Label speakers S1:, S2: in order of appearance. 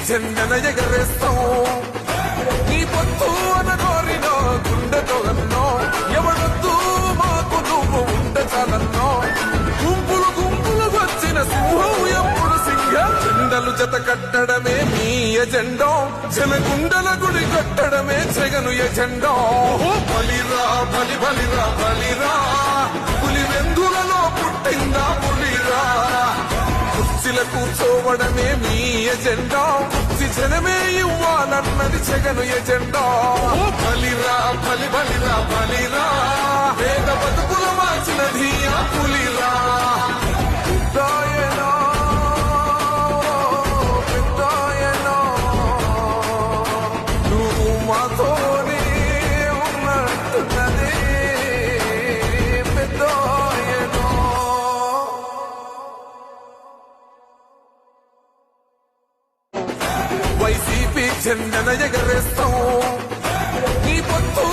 S1: జెండన ఎగరేస్తాం నీ పొత్తు అనగోరినో గుండెతో అన్నో ఎవడొద్దు మాకు నువ్వు ఉండ చాలన్నో గుంపులు గుంపులు వచ్చిన సింహం ఎప్పుడు సింహం జెండలు జత కట్టడమే మీ ఎజెండో జనగుండల గుడి కట్టడమే జగను ఎజెండో బలిరా బలి బలిరా బలిరా పులి వెందులలో పుట్టిందా పులిరా కుర్చీల కూర్చోవడమే మీ ఎజెండా కుర్చీ జనమే ఇవ్వాలన్నది జగను ఎజెండా బలిరా బలి బలిరా బలిరా పేద బతుకుల మార్చినది ఆ పులిరా పెద్దాయనా, పెద్దాయనా, నువ్వు మాతోనే ఉన్నట్టున్నదే పెద్దాయనా. వైసీపీ జెండన ఎగరేస్తాం నీ పొత్తు